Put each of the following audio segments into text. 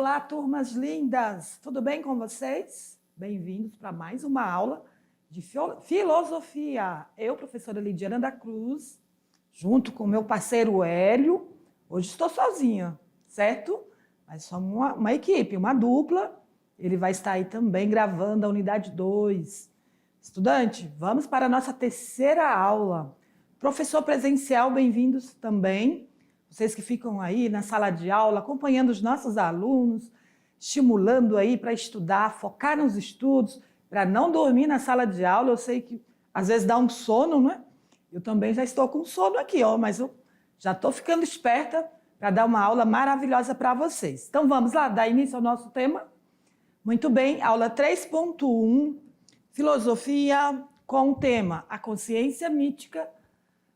Olá, turmas lindas! Tudo bem com vocês? Bem-vindos para mais uma aula de filosofia. Eu, professora Lidiana da Cruz, junto com meu parceiro Hélio. Hoje estou sozinha, certo? Mas somos uma equipe, uma dupla. Ele vai estar aí também gravando a unidade 2. Estudante, vamos para a nossa terceira aula. Professor presencial, bem-vindos também. Vocês que ficam aí na sala de aula, acompanhando os nossos alunos, estimulando aí para estudar, focar nos estudos, para não dormir na sala de aula. Eu sei que às vezes dá um sono, né? Eu também já estou com sono aqui, ó, mas eu já estou ficando esperta para dar uma aula maravilhosa para vocês. Então vamos lá, dar início ao nosso tema? Muito bem, aula 3.1, filosofia com o tema A Consciência Mítica.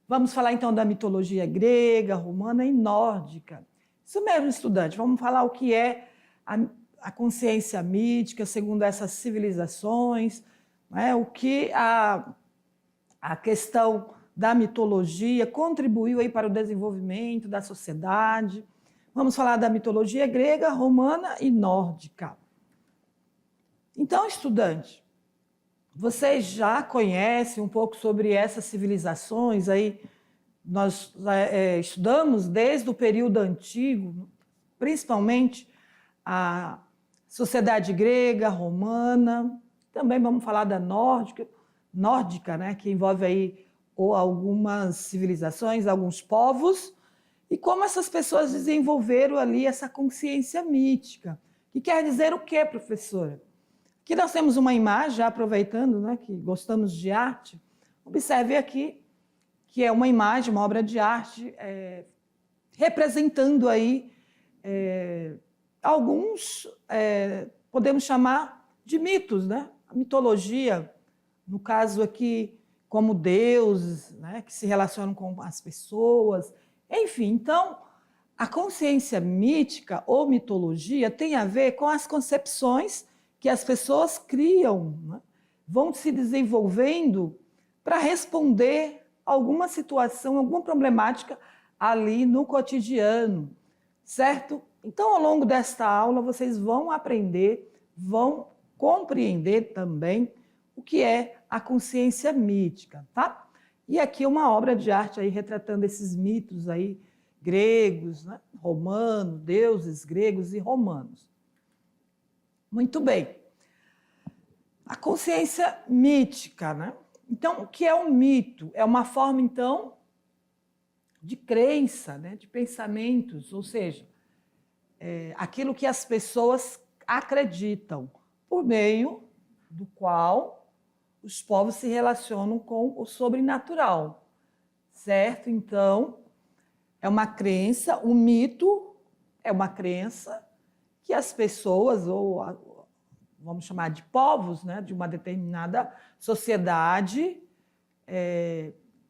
Vamos falar então da mitologia grega, romana e nórdica. Isso mesmo, estudante. Vamos falar o que é a consciência mítica segundo essas civilizações, né? O que a questão da mitologia contribuiu aí para o desenvolvimento da sociedade. Vamos falar da mitologia grega, romana e nórdica. Então, estudante, vocês já conhecem um pouco sobre essas civilizações aí? Nós estudamos desde o período antigo, principalmente a sociedade grega, romana. Também vamos falar da nórdica, né, que envolve aí ou algumas civilizações, alguns povos, e como essas pessoas desenvolveram ali essa consciência mítica. Que quer dizer o quê, professora? Aqui nós temos uma imagem, já aproveitando, né, que gostamos de arte. Observe aqui que é uma imagem, uma obra de arte, representando aí alguns, podemos chamar de mitos, né? A mitologia, no caso aqui, como deuses, né, que se relacionam com as pessoas. Enfim, então, a consciência mítica ou mitologia tem a ver com as concepções que as pessoas criam, né? Vão se desenvolvendo para responder alguma situação, alguma problemática ali no cotidiano, certo? Então, ao longo desta aula, vocês vão aprender, vão compreender também o que é a consciência mítica, tá? E aqui uma obra de arte aí retratando esses mitos aí gregos, né? Romanos, deuses gregos e romanos. Muito bem. A consciência mítica, né? Então, o que é um mito? É uma forma, então, de crença, né? De pensamentos, ou seja, aquilo que as pessoas acreditam, por meio do qual os povos se relacionam com o sobrenatural, certo? Então, é uma crença, um mito é uma crença que as pessoas, ou vamos chamar de povos, né, de uma determinada sociedade,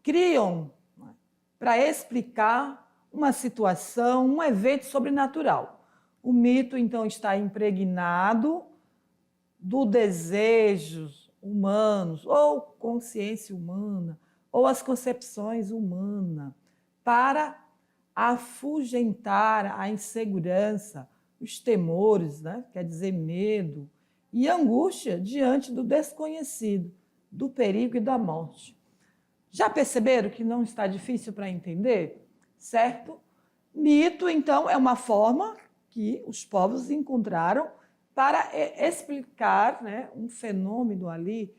criam, né, para explicar uma situação, um evento sobrenatural. O mito, então, está impregnado do desejos humanos, ou consciência humana, ou as concepções humanas, para afugentar a insegurança, os temores, né, quer dizer, medo, e angústia diante do desconhecido, do perigo e da morte. Já perceberam que não está difícil para entender? Certo? Mito, então, é uma forma que os povos encontraram para explicar, né, um fenômeno ali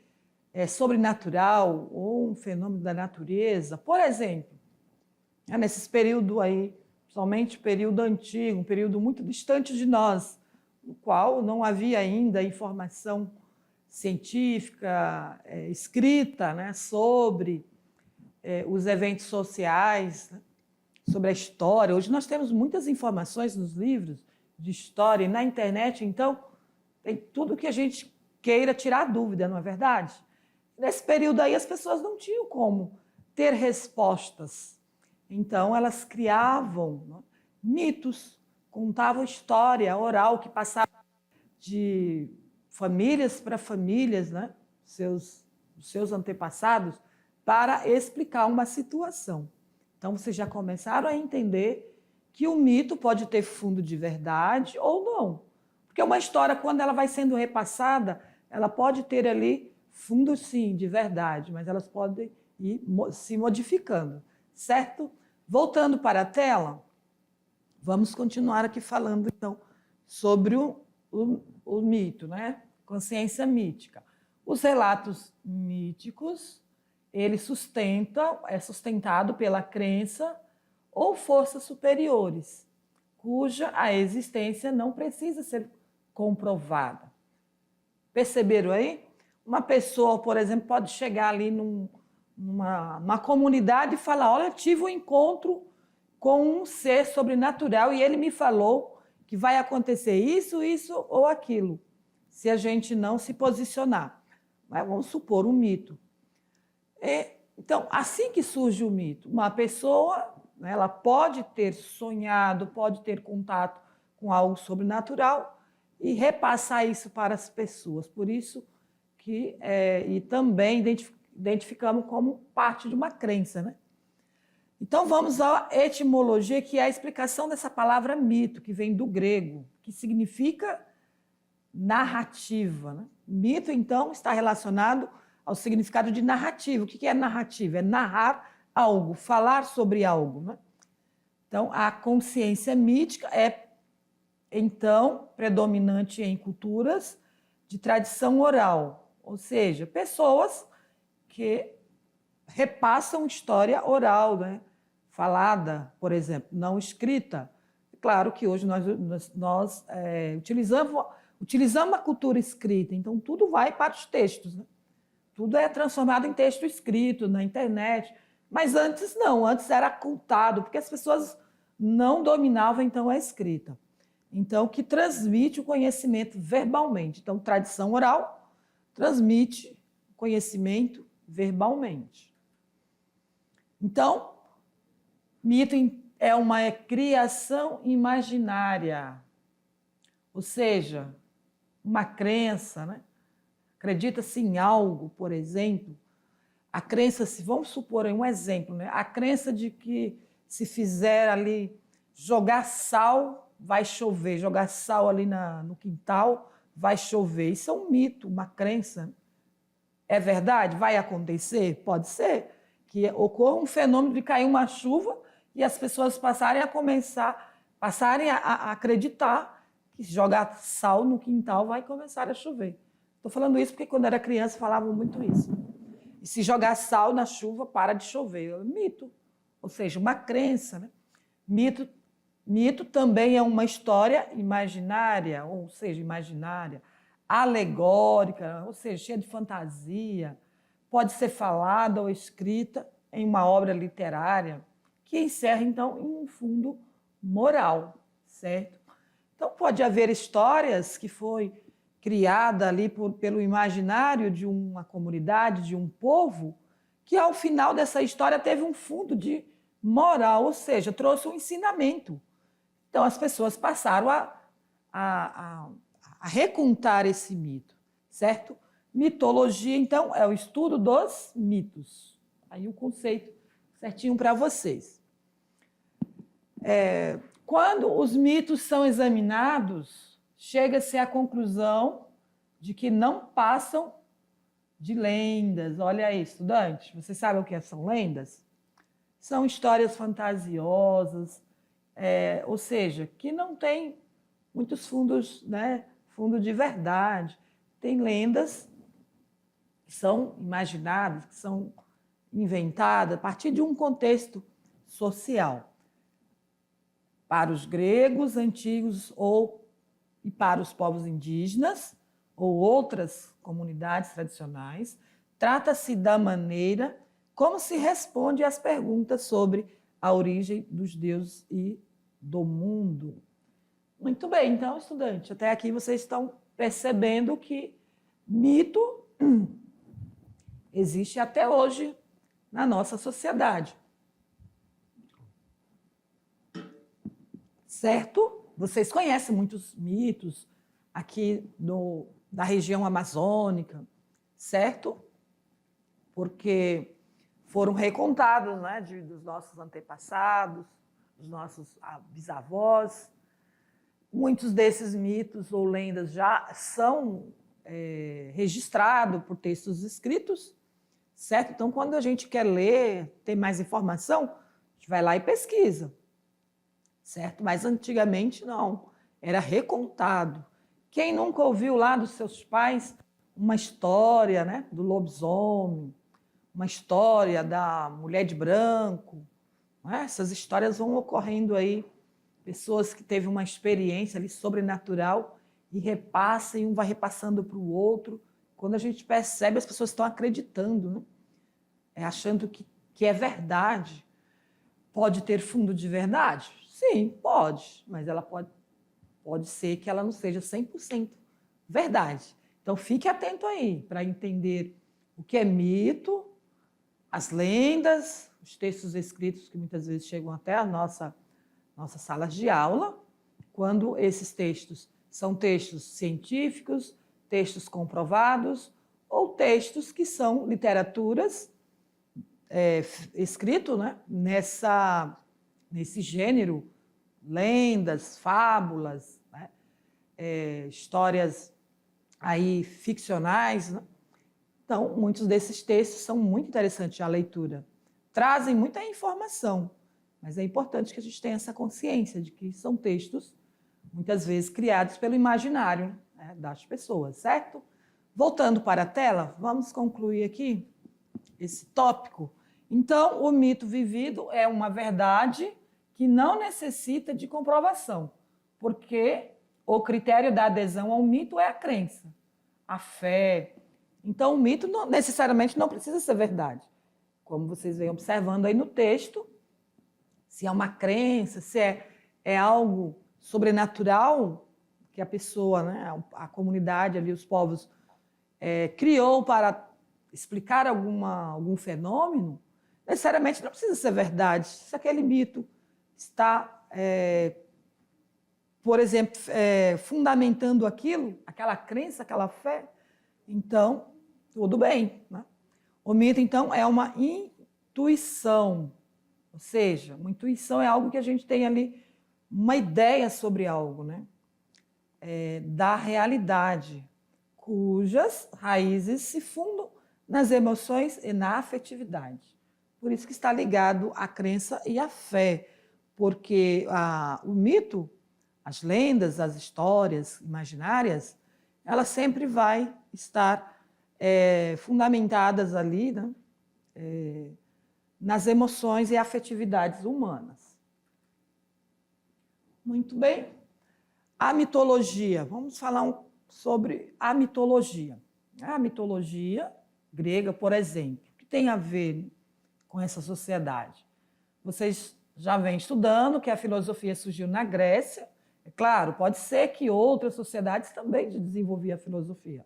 sobrenatural ou um fenômeno da natureza. Por exemplo, nesses períodos aí, somente período antigo, um período muito distante de nós, no qual não havia ainda informação científica escrita, né, sobre os eventos sociais, né, sobre a história. Hoje nós temos muitas informações nos livros de história e na internet, então tem tudo que a gente queira tirar dúvida, não é verdade? Nesse período aí as pessoas não tinham como ter respostas. Então elas criavam, né, mitos, contavam história oral que passava de famílias para famílias, né, seus antepassados, para explicar uma situação. Então, vocês já começaram a entender que o mito pode ter fundo de verdade ou não. Porque uma história, quando ela vai sendo repassada, ela pode ter ali fundo, sim, de verdade, mas elas podem ir se modificando, certo? Voltando para a tela, vamos continuar aqui falando, então, sobre o mito, né? Consciência mítica. Os relatos míticos, eles é sustentado pela crença ou forças superiores, cuja a existência não precisa ser comprovada. Perceberam aí? Uma pessoa, por exemplo, pode chegar ali numa comunidade e falar: olha, eu tive um encontro com um ser sobrenatural e ele me falou que vai acontecer isso, isso ou aquilo, se a gente não se posicionar. Mas vamos supor um mito. Então, assim que surge o mito, uma pessoa, ela pode ter sonhado, pode ter contato com algo sobrenatural e repassar isso para as pessoas. Por isso que e também identificamos como parte de uma crença, né? Então vamos à etimologia, que é a explicação dessa palavra mito, que vem do grego, que significa narrativa, né? Mito, então, está relacionado ao significado de narrativa. O que é narrativa? É narrar algo, falar sobre algo, né? Então, a consciência mítica é, então, predominante em culturas de tradição oral, ou seja, pessoas que repassam história oral, né? Falada, por exemplo, não escrita. Claro que hoje nós utilizamos a cultura escrita, então tudo vai para os textos, né? Tudo é transformado em texto escrito na internet, mas antes não, antes era ocultado, porque as pessoas não dominavam então a escrita. Então, que transmite o conhecimento verbalmente. Então, tradição oral transmite conhecimento verbalmente. Então, mito é uma criação imaginária, ou seja, uma crença, né? Acredita-se em algo, por exemplo, a crença, vamos supor um exemplo, né? A crença de que se fizer ali jogar sal, vai chover, jogar sal ali no quintal, vai chover. Isso é um mito, uma crença. É verdade? Vai acontecer? Pode ser que ocorra um fenômeno de cair uma chuva e as pessoas passarem a acreditar que se jogar sal no quintal vai começar a chover. Estou falando isso porque quando era criança falavam muito isso. E se jogar sal na chuva, para de chover. Mito, ou seja, uma crença, né? Mito também é uma história imaginária, ou seja, imaginária, alegórica, ou seja, cheia de fantasia. Pode ser falada ou escrita em uma obra literária, que encerra, então, em um fundo moral, certo? Então, pode haver histórias que foi criada ali pelo imaginário de uma comunidade, de um povo, que ao final dessa história teve um fundo de moral, ou seja, trouxe um ensinamento. Então, as pessoas passaram a recontar esse mito, certo? Mitologia, então, é o estudo dos mitos. Aí o conceito certinho para vocês. Quando os mitos são examinados, chega-se à conclusão de que não passam de lendas. Olha aí, estudantes, vocês sabem o que são lendas? São histórias fantasiosas, ou seja, que não tem muitos fundos, né, fundo de verdade. Tem lendas que são imaginadas, que são inventadas a partir de um contexto social. Para os gregos antigos e para os povos indígenas ou outras comunidades tradicionais, trata-se da maneira como se responde às perguntas sobre a origem dos deuses e do mundo. Muito bem, então, estudante, até aqui vocês estão percebendo que mito existe até hoje na nossa sociedade. Certo? Vocês conhecem muitos mitos aqui da região amazônica, certo? Porque foram recontados, né, dos nossos antepassados, dos nossos bisavós. Muitos desses mitos ou lendas já são registrados por textos escritos, certo? Então, quando a gente quer ler, ter mais informação, a gente vai lá e pesquisa, certo? Mas antigamente não, era recontado. Quem nunca ouviu lá dos seus pais uma história, né, do lobisomem, uma história da mulher de branco, né? Essas histórias vão ocorrendo aí, pessoas que teve uma experiência ali sobrenatural e repassam, e um vai repassando para o outro. Quando a gente percebe, as pessoas estão acreditando, né? Achando que é verdade. Pode ter fundo de verdade? Sim, pode, mas ela pode ser que ela não seja 100% verdade. Então, fique atento aí para entender o que é mito, as lendas, os textos escritos que muitas vezes chegam até a nossas salas de aula, quando esses textos são textos científicos, textos comprovados, ou textos que são literaturas escrito, né, nesse gênero, lendas, fábulas, né, histórias aí ficcionais, né? Então, muitos desses textos são muito interessantes a leitura. Trazem muita informação, mas é importante que a gente tenha essa consciência de que são textos, muitas vezes, criados pelo imaginário, né, das pessoas, certo? Voltando para a tela, vamos concluir aqui esse tópico. Então, o mito vivido é uma verdade que não necessita de comprovação, porque o critério da adesão ao mito é a crença, a fé. Então, o mito necessariamente não precisa ser verdade. Como vocês vêm observando aí no texto, se é uma crença, se é algo sobrenatural que a pessoa, né, a comunidade ali, os povos, criou para explicar algum fenômeno, necessariamente não precisa ser verdade. Se aquele mito está, por exemplo, fundamentando aquilo, aquela crença, aquela fé, então, tudo bem, né? O mito, então, é uma intuição, ou seja, uma intuição é algo que a gente tem ali uma ideia sobre algo, né? Da realidade, cujas raízes se fundam nas emoções e na afetividade. Por isso que está ligado à crença e à fé, porque o mito, as lendas, as histórias imaginárias, ela sempre vai estar fundamentadas ali, né, nas emoções e afetividades humanas. Muito bem. A mitologia. Vamos falar sobre a mitologia. A mitologia grega, por exemplo, o que tem a ver com essa sociedade? Vocês já vêm estudando que a filosofia surgiu na Grécia. É claro, pode ser que outras sociedades também desenvolviam a filosofia.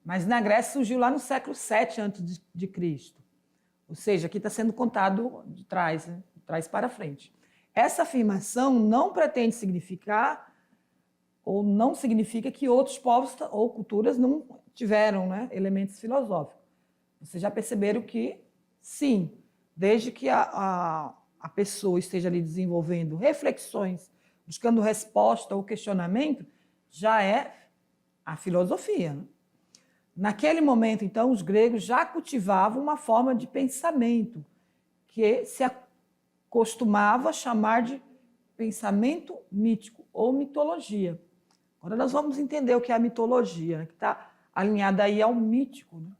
Mas na Grécia surgiu lá no século VII a.C. Ou seja, aqui está sendo contado de trás, né? De trás para frente. Essa afirmação não pretende significar ou não significa que outros povos ou culturas não tiveram, né, elementos filosóficos. Vocês já perceberam que, sim, desde que a pessoa esteja ali desenvolvendo reflexões, buscando resposta ou questionamento, já é a filosofia, né? Naquele momento, então, os gregos já cultivavam uma forma de pensamento que se costumava chamar de pensamento mítico ou mitologia. Agora nós vamos entender o que é a mitologia, né, que está alinhada aí ao mítico, né?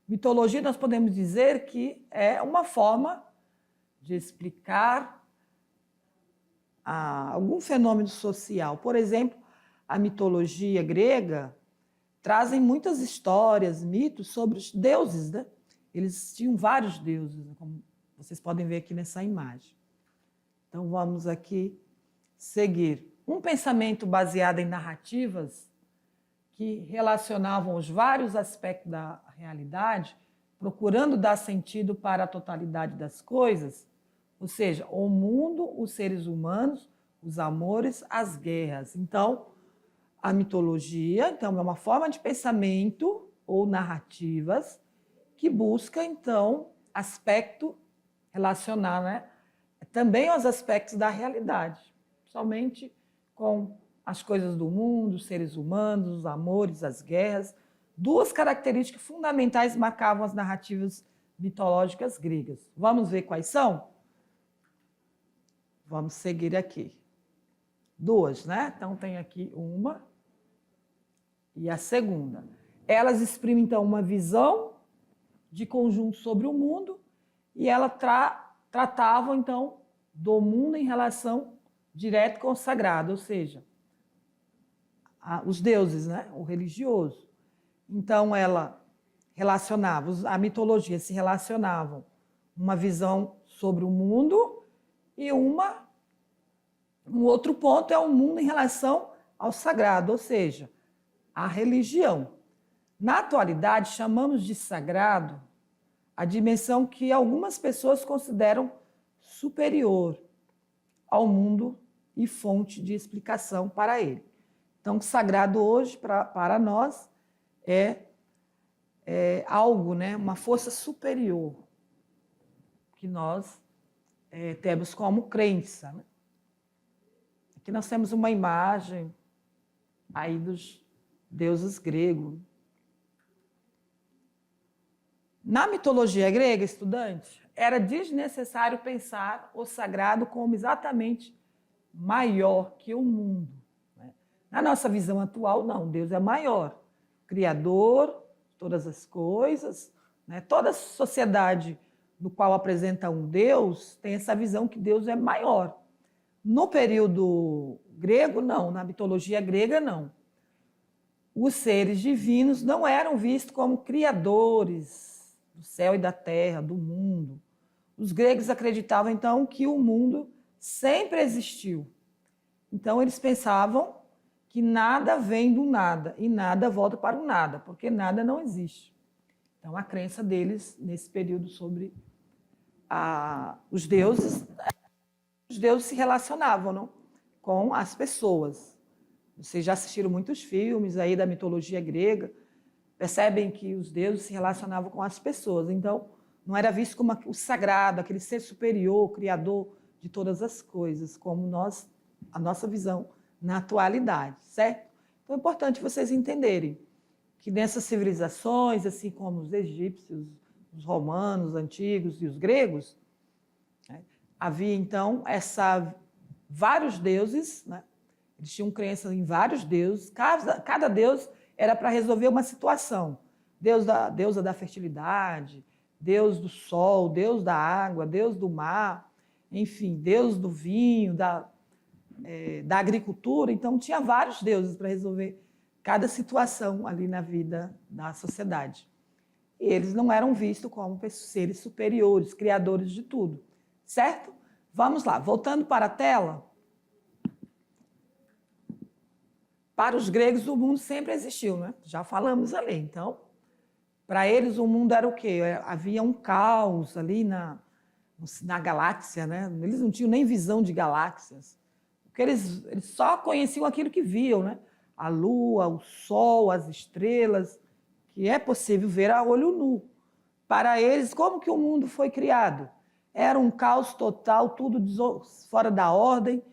Mitologia, nós podemos dizer que é uma forma de explicar algum fenômeno social. Por exemplo, a mitologia grega trazem muitas histórias, mitos sobre os deuses, né? Eles tinham vários deuses, né, como vocês podem ver aqui nessa imagem. Então, vamos aqui seguir. Um pensamento baseado em narrativas que relacionavam os vários aspectos da realidade, procurando dar sentido para a totalidade das coisas, ou seja, o mundo, os seres humanos, os amores, as guerras. Então, a mitologia, então, é uma forma de pensamento ou narrativas que busca, então, aspecto relacionar, né, também aos aspectos da realidade, somente com as coisas do mundo, os seres humanos, os amores, as guerras. Duas características fundamentais marcavam as narrativas mitológicas gregas. Vamos ver quais são? Vamos seguir aqui. Duas, né? Então, tem aqui uma e a segunda. Elas exprimem, então, uma visão de conjunto sobre o mundo e elas tratavam, então, do mundo em relação direta com o sagrado, ou seja, os deuses, né? O religioso. Então, ela relacionava, a mitologia se relacionavam uma visão sobre o mundo e um outro ponto é o mundo em relação ao sagrado, ou seja, a religião. Na atualidade, chamamos de sagrado a dimensão que algumas pessoas consideram superior ao mundo e fonte de explicação para ele. Então, sagrado hoje, para nós, é algo, né, uma força superior que nós temos como crença. Né? Aqui nós temos uma imagem aí dos deuses gregos. Na mitologia grega, estudante, era desnecessário pensar o sagrado como exatamente maior que o mundo. Né? Na nossa visão atual, não, Deus é maior, criador de todas as coisas, né? Toda sociedade no qual apresenta um Deus tem essa visão que Deus é maior. No período grego, não, na mitologia grega, não. Os seres divinos não eram vistos como criadores do céu e da terra, do mundo. Os gregos acreditavam, então, que o mundo sempre existiu. Então, eles pensavam que nada vem do nada e nada volta para o nada, porque nada não existe. Então, a crença deles, nesse período, sobre os deuses se relacionavam, não? Com as pessoas. Vocês já assistiram muitos filmes aí da mitologia grega, percebem que os deuses se relacionavam com as pessoas. Então, não era visto como o sagrado, aquele ser superior, criador de todas as coisas, como a nossa visão na atualidade, certo? Então, é importante vocês entenderem que nessas civilizações, assim como os egípcios, os romanos antigos e os gregos, né, havia, então, vários deuses, né? Eles tinham crença em vários deuses, cada deus era para resolver uma situação. Deusa da fertilidade, Deus do sol, Deus da água, Deus do mar, enfim, Deus do vinho, da agricultura. Então, tinha vários deuses para resolver cada situação ali na vida da sociedade. E eles não eram vistos como seres superiores, criadores de tudo, certo? Vamos lá, voltando para a tela. Para os gregos, o mundo sempre existiu, né? Já falamos ali. Então, para eles, o mundo era o quê? Havia um caos ali na galáxia, né? Eles não tinham nem visão de galáxias. Porque eles só conheciam aquilo que viam, né? A lua, o sol, as estrelas, que é possível ver a olho nu. Para eles, como que o mundo foi criado? Era um caos total, tudo fora da ordem,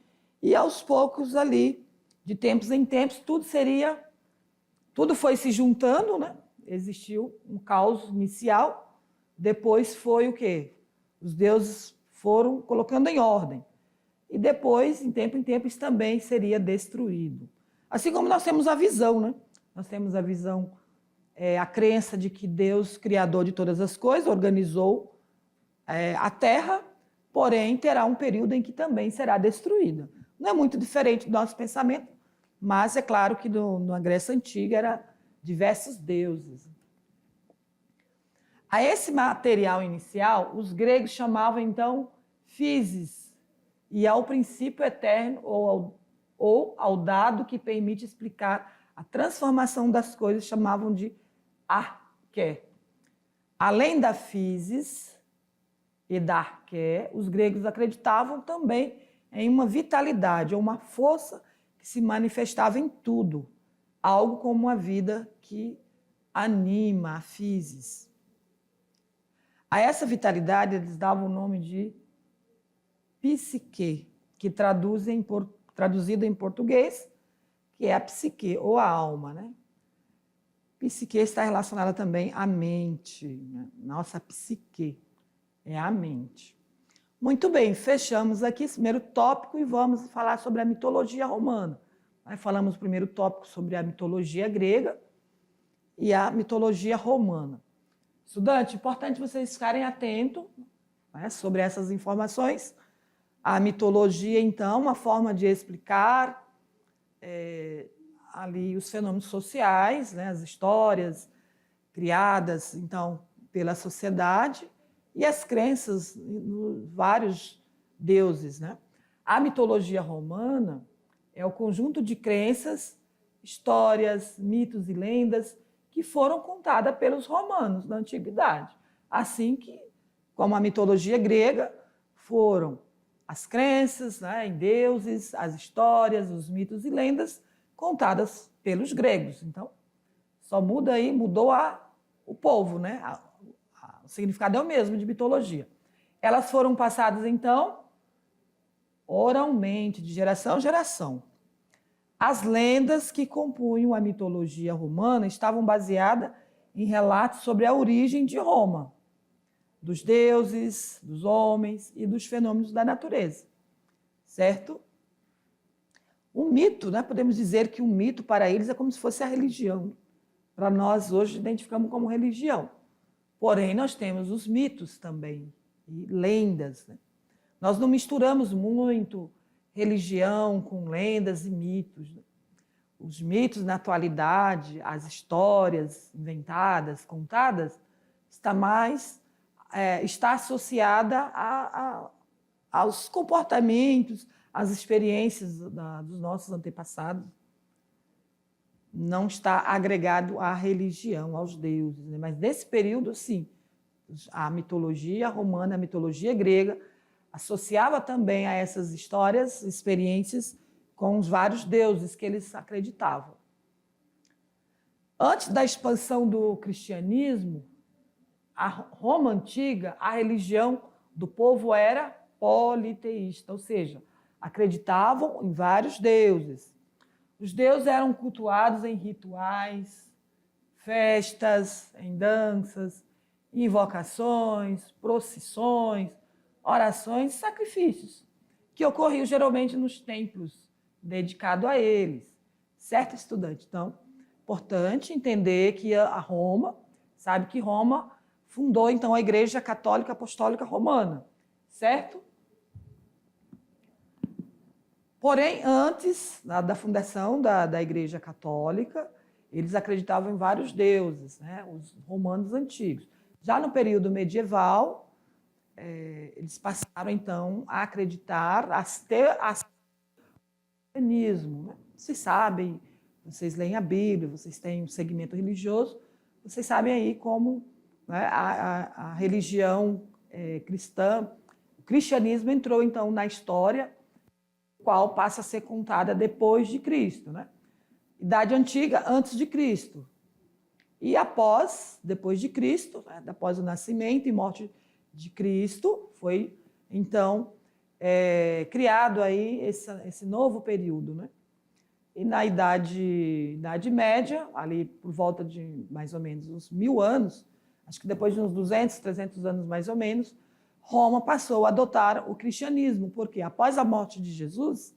e aos poucos ali, de tempos em tempos, tudo foi se juntando, né? Existiu um caos inicial, depois foi o quê? Os deuses foram colocando em ordem. E depois, em tempo, isso também seria destruído. Assim como nós temos a visão, né? Nós temos a visão, a crença de que Deus, criador de todas as coisas, organizou a Terra, porém terá um período em que também será destruída. Não é muito diferente do nosso pensamento, mas é claro que na Grécia Antiga era diversos deuses. A esse material inicial, os gregos chamavam então physis, e ao princípio eterno ou ao dado que permite explicar a transformação das coisas, chamavam de arché. Além da physis e da arché, os gregos acreditavam também em uma vitalidade, ou uma força que se manifestava em tudo, algo como a vida que anima, a physis. A essa vitalidade eles davam o nome de psique, que traduzido em português que é a psique, ou a alma, né? Psique está relacionada também à mente, né? Nossa psique é a mente. Muito bem, fechamos aqui esse primeiro tópico e vamos falar sobre a mitologia romana. Aí falamos o primeiro tópico sobre a mitologia grega e a mitologia romana. Estudante, importante vocês ficarem atentos, né, sobre essas informações. A mitologia, então, uma forma de explicar ali os fenômenos sociais, né, as histórias criadas, então, pela sociedade e as crenças em vários deuses, né? A mitologia romana é o conjunto de crenças, histórias, mitos e lendas que foram contadas pelos romanos na antiguidade. Assim que, como a mitologia grega, foram as crenças, né, em deuses, as histórias, os mitos e lendas contadas pelos gregos. Então, só muda aí, mudou o povo, né? O significado é o mesmo de mitologia. Elas foram passadas, então, oralmente, de geração em geração. As lendas que compunham a mitologia romana estavam baseadas em relatos sobre a origem de Roma, dos deuses, dos homens e dos fenômenos da natureza, certo? O mito, né, podemos dizer que o mito para eles é como se fosse a religião. Para nós hoje identificamos como religião. Porém, nós temos os mitos também, e lendas, né? Nós não misturamos muito religião com lendas e mitos, né? Os mitos na atualidade, as histórias inventadas, contadas, está associada aos comportamentos, às experiências dos nossos antepassados. Não está agregado à religião, aos deuses, né? Mas nesse período, sim, a mitologia romana, a mitologia grega, associava também a essas histórias, experiências com os vários deuses que eles acreditavam. Antes da expansão do cristianismo, a Roma antiga, a religião do povo era politeísta, ou seja, acreditavam em vários deuses. Os deuses eram cultuados em rituais, festas, em danças, invocações, procissões, orações e sacrifícios, que ocorriam geralmente nos templos dedicados a eles. Certo, estudante? Então, importante entender que a Roma, sabe que Roma fundou, então, a Igreja Católica Apostólica Romana, certo? Porém, antes da fundação da Igreja Católica, eles acreditavam em vários deuses, né? Os romanos antigos. Já no período medieval, eles passaram, então, a acreditar, a ter cristianismo, né? Vocês sabem, vocês leem a Bíblia, vocês têm um segmento religioso, vocês sabem aí como, né, a religião cristã, o cristianismo entrou, então, na história, qual passa a ser contada depois de Cristo, né? Idade Antiga, antes de Cristo. E depois de Cristo, né, após o nascimento e morte de Cristo, foi, então, criado aí esse novo período, né? E na Idade Média, ali por volta de mais ou menos uns 1000 anos, acho que depois de uns 200, 300 anos mais ou menos, Roma passou a adotar o cristianismo, porque após a morte de Jesus,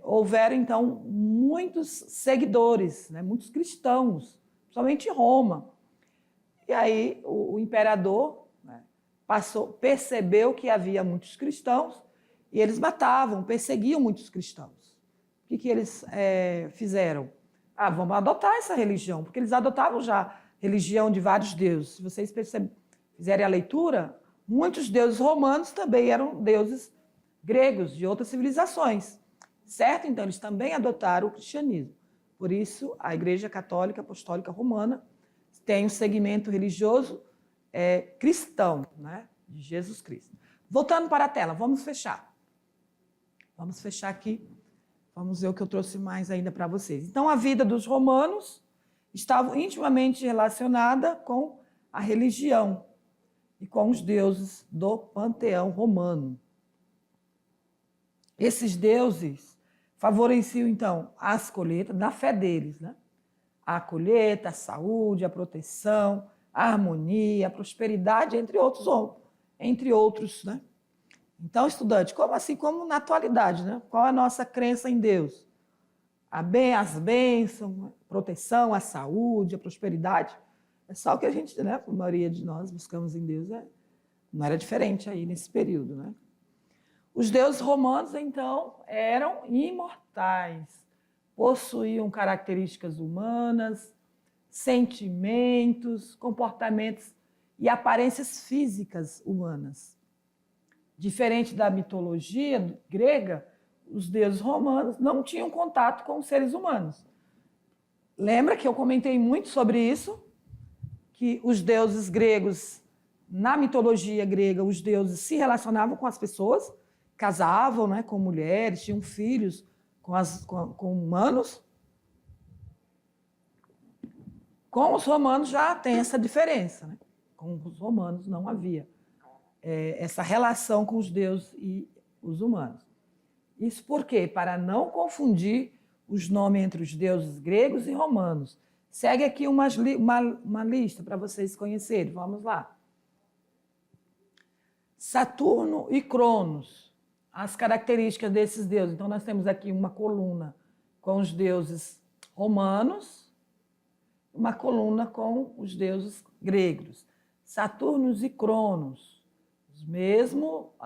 houveram, então, muitos seguidores, né, muitos cristãos, principalmente em Roma. E aí o imperador, né, percebeu que havia muitos cristãos e eles matavam, perseguiam muitos cristãos. O que eles fizeram? Vamos adotar essa religião, porque eles adotavam já religião de vários deuses. Se vocês fizerem a leitura, muitos deuses romanos também eram deuses gregos, de outras civilizações, certo? Então, eles também adotaram o cristianismo. Por isso, a Igreja Católica Apostólica Romana tem um segmento religioso cristão, né? De Jesus Cristo. Voltando para a tela, vamos fechar. Vamos fechar aqui. Vamos ver o que eu trouxe mais ainda para vocês. Então, a vida dos romanos estava intimamente relacionada com a religião e com os deuses do panteão romano. Esses deuses favoreciam, então, as colheitas, na fé deles, né? A colheita, a saúde, a proteção, a harmonia, a prosperidade, entre outros, né? Então, estudante, como assim, como na atualidade, né? Qual a nossa crença em Deus? As bênçãos, a proteção, a saúde, a prosperidade. É só o que a gente, né? A maioria de nós buscamos em Deus, não era diferente aí nesse período, né? Os deuses romanos, então, eram imortais, possuíam características humanas, sentimentos, comportamentos e aparências físicas humanas. Diferente da mitologia grega, os deuses romanos não tinham contato com os seres humanos. Lembra que eu comentei muito sobre isso? Que os deuses gregos, na mitologia grega, os deuses se relacionavam com as pessoas, casavam, né, com mulheres, tinham filhos com humanos. Com os romanos já tem essa diferença, né? Com os romanos não havia essa relação com os deuses e os humanos. Isso por quê? Para não confundir os nomes entre os deuses gregos e romanos. Segue aqui uma lista para vocês conhecerem. Vamos lá. Saturno e Cronos. As características desses deuses. Então, nós temos aqui uma coluna com os deuses romanos, uma coluna com os deuses gregos. Saturno e Cronos. As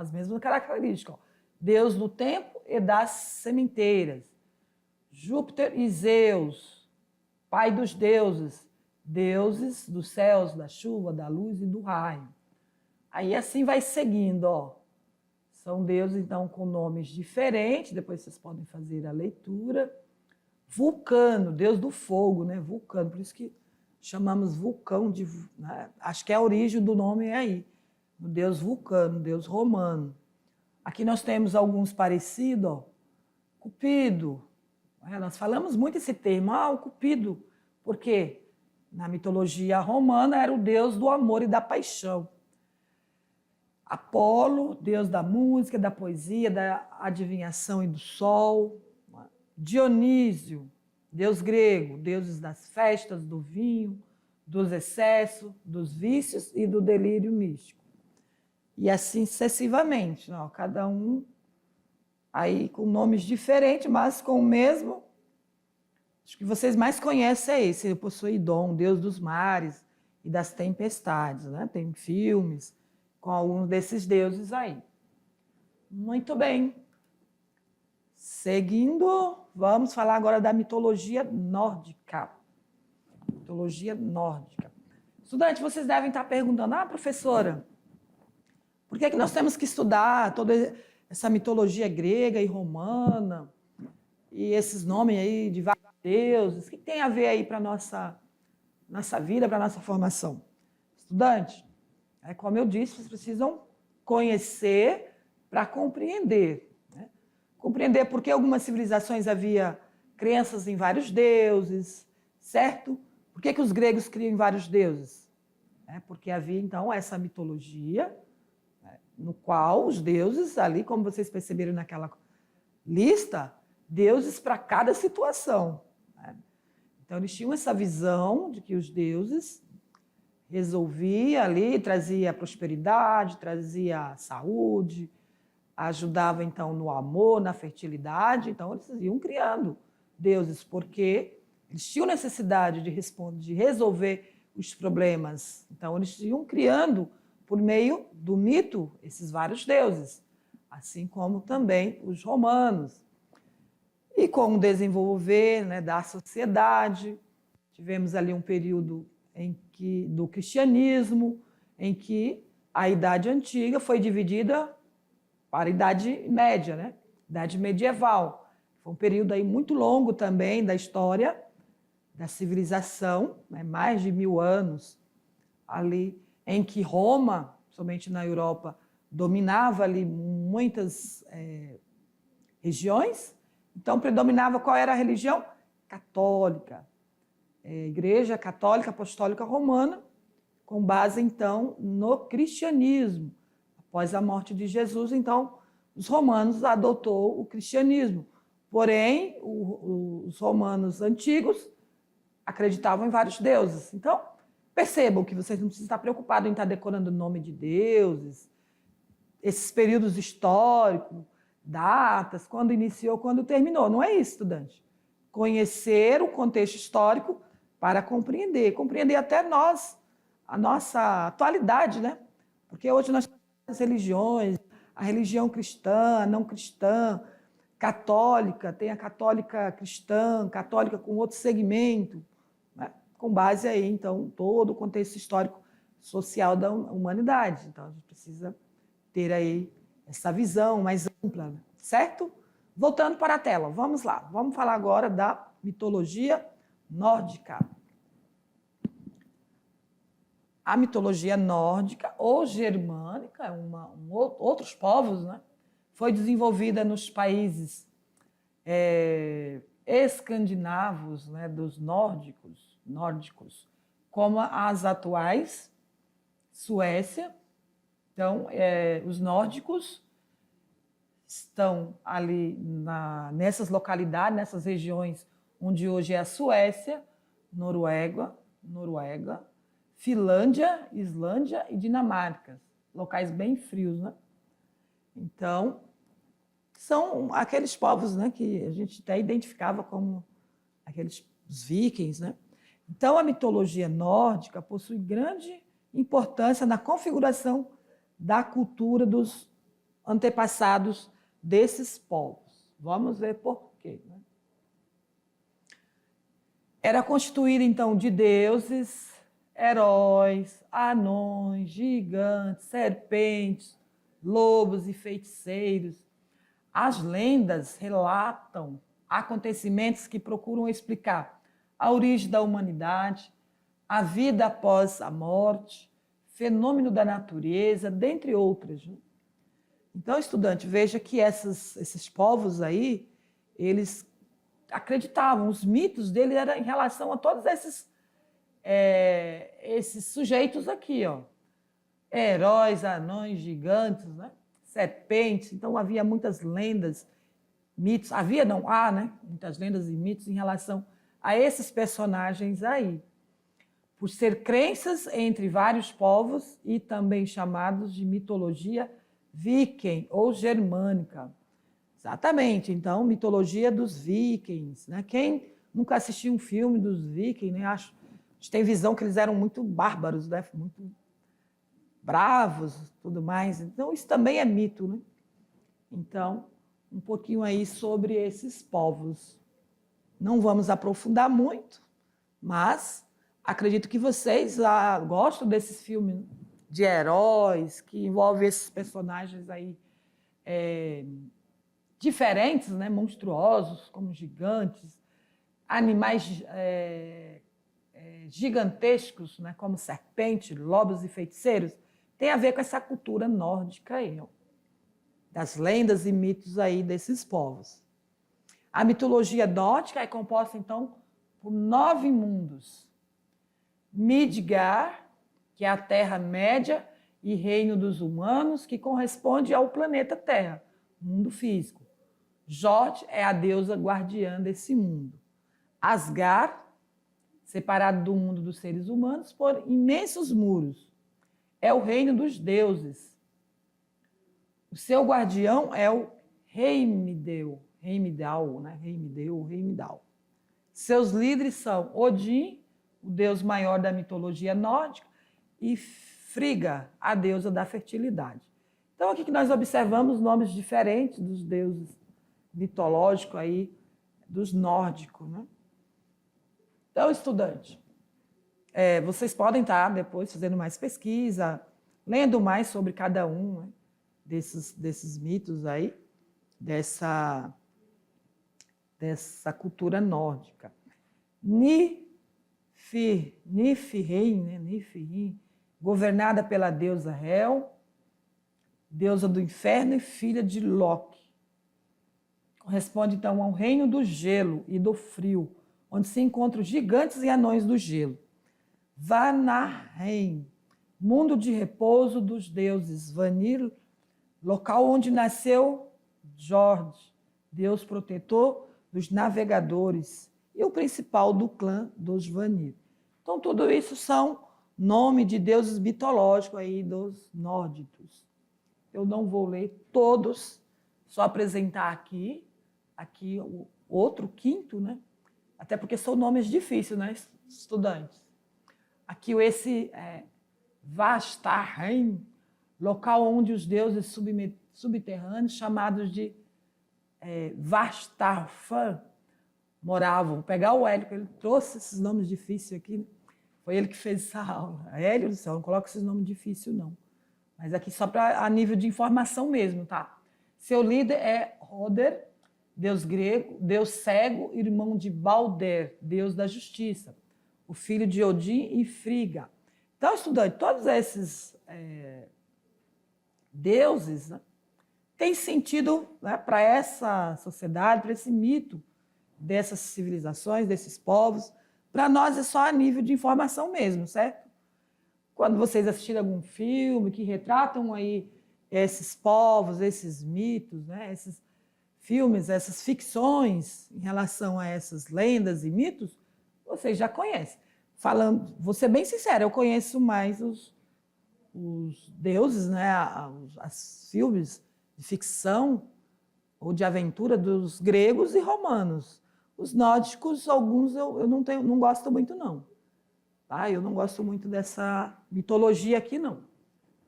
mesmas características. Ó. Deus do tempo e das sementeiras. Júpiter e Zeus, pai dos deuses, deuses dos céus, da chuva, da luz e do raio. Aí assim vai seguindo, ó. São deuses, então, com nomes diferentes, depois vocês podem fazer a leitura. Vulcano, deus do fogo, né? Vulcano, por isso que chamamos vulcão de... Né? Acho que a origem do nome é aí. O deus Vulcano, deus romano. Aqui nós temos alguns parecidos, ó. Cupido. Nós falamos muito esse termo, o Cupido, porque na mitologia romana era o deus do amor e da paixão. Apolo, deus da música, da poesia, da adivinhação e do sol. Dionísio, deus grego, deuses das festas, do vinho, dos excessos, dos vícios e do delírio místico. E assim sucessivamente, ó, cada um aí com nomes diferentes, mas com o mesmo. Acho que vocês mais conhecem é esse, Poseidon, deus dos mares e das tempestades, né? Tem filmes com alguns desses deuses aí. Muito bem. Seguindo, vamos falar agora da mitologia nórdica. Mitologia nórdica. Estudantes, vocês devem estar perguntando, professora, por que nós temos que estudar toda essa mitologia grega e romana e esses nomes aí de vários deuses? O que tem a ver aí para a nossa vida, para a nossa formação? Estudante, como eu disse, vocês precisam conhecer para compreender. Né? Compreender por que algumas civilizações havia crenças em vários deuses, certo? Por que os gregos criam em vários deuses? Porque havia, então, essa mitologia, no qual os deuses, ali, como vocês perceberam naquela lista, deuses para cada situação. Então, eles tinham essa visão de que os deuses resolviam ali, trazia prosperidade, trazia saúde, ajudava, então, no amor, na fertilidade. Então, eles iam criando deuses, porque eles tinham necessidade de resolver os problemas. Então, eles iam criando, por meio do mito, esses vários deuses, assim como também os romanos. E com o desenvolver, né, da sociedade, tivemos ali um período do cristianismo, em que a Idade Antiga foi dividida para a Idade Média, né? Idade Medieval. Foi um período aí muito longo também da história da civilização, né? Mais de 1000 anos ali, em que Roma, somente na Europa, dominava ali muitas regiões. Então, predominava qual era a religião? Católica. Igreja Católica Apostólica Romana, com base, então, no cristianismo. Após a morte de Jesus, então, os romanos adotou o cristianismo, Porém, os romanos antigos acreditavam em vários deuses. Então, percebam que vocês não precisam estar preocupados em estar decorando o nome de deuses, esses períodos históricos, datas, quando iniciou, quando terminou. Não é isso, estudante. Conhecer o contexto histórico para compreender até nós, a nossa atualidade, né? Porque hoje nós temos as religiões, a religião cristã, não cristã, católica, tem a católica cristã, católica com outro segmento, né? Com base aí, então, todo o contexto histórico social da humanidade. Então, a gente precisa ter aí essa visão mais ampla, certo? Voltando para a tela, vamos lá. Vamos falar agora da mitologia nórdica. A mitologia nórdica ou germânica, outros povos, né? Foi desenvolvida nos países escandinavos, né? Dos nórdicos, como as atuais, Suécia. Então, os nórdicos estão ali nessas localidades, nessas regiões onde hoje é a Suécia, Noruega, Finlândia, Islândia e Dinamarca, locais bem frios, né? Então, são aqueles povos, né, que a gente até identificava como aqueles vikings, né? Então, a mitologia nórdica possui grande importância na configuração da cultura dos antepassados desses povos. Vamos ver por quê, né? Era constituída, então, de deuses, heróis, anões, gigantes, serpentes, lobos e feiticeiros. As lendas relatam acontecimentos que procuram explicar a origem da humanidade, a vida após a morte, fenômeno da natureza, dentre outras, né? Então, estudante, veja que esses povos aí, eles acreditavam, os mitos dele eram em relação a todos esses sujeitos aqui, ó. Heróis, anões, gigantes, né? Serpentes. Então, havia muitas lendas, mitos. Há, né? Muitas lendas e mitos em relação a esses personagens aí. Por ser crenças entre vários povos e também chamados de mitologia viking ou germânica. Exatamente, então, mitologia dos vikings, né? Quem nunca assistiu um filme dos vikings, né? A gente tem visão que eles eram muito bárbaros, né? Muito bravos, tudo mais. Então, isso também é mito, né? Então, um pouquinho aí sobre esses povos. Não vamos aprofundar muito, mas acredito que vocês gostam desses filmes de heróis, que envolvem esses personagens aí diferentes, né? Monstruosos, como gigantes, animais gigantescos, né? Como serpente, lobos e feiticeiros. Tem a ver com essa cultura nórdica aí, ó, das lendas e mitos aí desses povos. A mitologia nórdica é composta, então, por 9 mundos. Midgard, que é a Terra-média e reino dos humanos, que corresponde ao planeta Terra, mundo físico. Jod é a deusa guardiã desse mundo. Asgard, separado do mundo dos seres humanos por imensos muros, é o reino dos deuses. O seu guardião é o Heimdall, né? Heimdall. Seus líderes são Odin, o deus maior da mitologia nórdica, e Frigga, a deusa da fertilidade. Então, aqui que nós observamos nomes diferentes dos deuses mitológicos aí, dos nórdicos, né? Então, estudante, vocês podem estar depois fazendo mais pesquisa, lendo mais sobre cada um, né, desses mitos aí, dessa cultura nórdica. Niflheim, né? Niflheim, governada pela deusa Hel, deusa do inferno e filha de Loki. Corresponde, então, ao reino do gelo e do frio, onde se encontram gigantes e anões do gelo. Vanaheim, mundo de repouso dos deuses. Vanir, local onde nasceu Jord, Deus protetor dos navegadores e o principal do clã dos Vanir. Então, tudo isso são nome de deuses mitológicos aí dos nórdicos. Eu não vou ler todos, só apresentar aqui o outro, quinto, né? Até porque são nomes difíceis, né, estudantes? Aqui esse Vastarheim, local onde os deuses subterrâneos, chamados de Vastarfan, moravam. Vou pegar o Hélio, ele trouxe esses nomes difíceis aqui, né? Foi ele que fez essa aula. Hélio do céu, não coloca esses nomes difíceis, não. Mas aqui só a nível de informação mesmo, tá? Seu líder é Roder, deus grego, deus cego, irmão de Balder, deus da justiça, o filho de Odin e Frigga. Então, estudante, todos esses deuses, né, têm sentido, né, para essa sociedade, para esse mito dessas civilizações, desses povos. Para nós é só a nível de informação mesmo, certo? Quando vocês assistirem algum filme que retratam aí esses povos, esses mitos, né, esses filmes, essas ficções em relação a essas lendas e mitos, vocês já conhecem. Falando, vou ser bem sincera, eu conheço mais os deuses, né, os filmes de ficção ou de aventura dos gregos e romanos. Os nórdicos, alguns eu não gosto muito, não. Tá? Eu não gosto muito dessa mitologia aqui, não.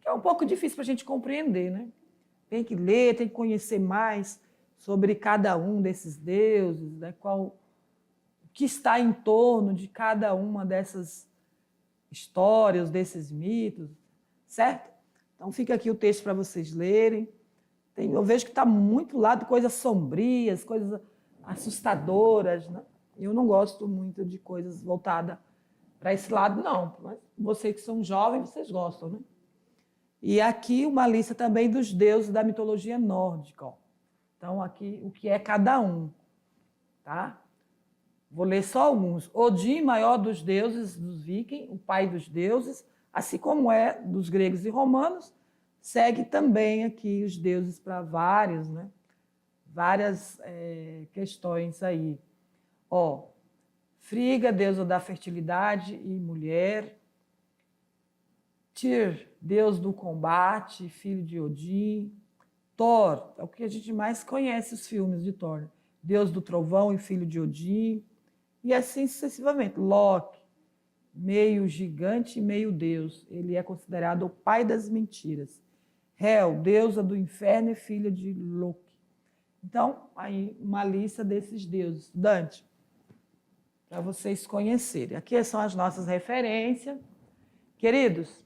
Que é um pouco difícil para a gente compreender, né? Tem que ler, tem que conhecer mais sobre cada um desses deuses, né? O que está em torno de cada uma dessas histórias, desses mitos, certo? Então fica aqui o texto para vocês lerem. Eu vejo que está muito lá de coisas sombrias, coisas assustadoras, né? Eu não gosto muito de coisas voltadas para esse lado, não. Mas vocês que são jovens, vocês gostam, né? E aqui uma lista também dos deuses da mitologia nórdica. Ó. Então, aqui o que é cada um. Tá? Vou ler só alguns. Odin, maior dos deuses dos vikings, o pai dos deuses, assim como é dos gregos e romanos, segue também aqui os deuses para vários, né? Várias questões aí. Ó, Frigga, deusa da fertilidade e mulher. Tyr, deus do combate, filho de Odin. Thor, é o que a gente mais conhece os filmes de Thor. Deus do trovão e filho de Odin. E assim sucessivamente. Loki, meio gigante e meio deus. Ele é considerado o pai das mentiras. Hel, deusa do inferno e filha de Loki. Então, aí uma lista desses deuses. Estudante, para vocês conhecerem. Aqui são as nossas referências. Queridos,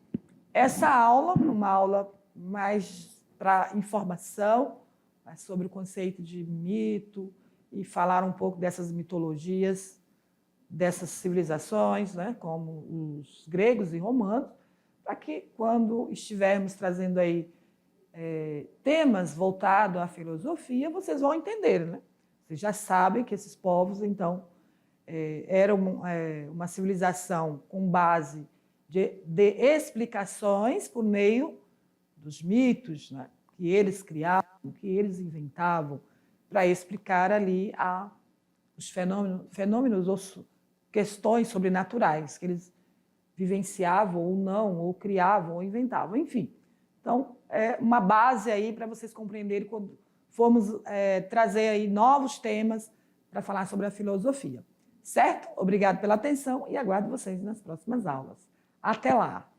essa aula, uma aula mais para informação, mais sobre o conceito de mito e falar um pouco dessas mitologias, dessas civilizações, né, como os gregos e romanos, para que quando estivermos trazendo aí temas voltados à filosofia, vocês vão entender, né? Vocês já sabem que esses povos, então, eram uma civilização com base de explicações por meio dos mitos, né, que eles criavam, que eles inventavam, para explicar ali os fenômenos ou questões sobrenaturais que eles vivenciavam ou não, ou criavam, ou inventavam, enfim. Então, é uma base aí para vocês compreenderem quando formos trazer aí novos temas para falar sobre a filosofia. Certo? Obrigado pela atenção e aguardo vocês nas próximas aulas. Até lá!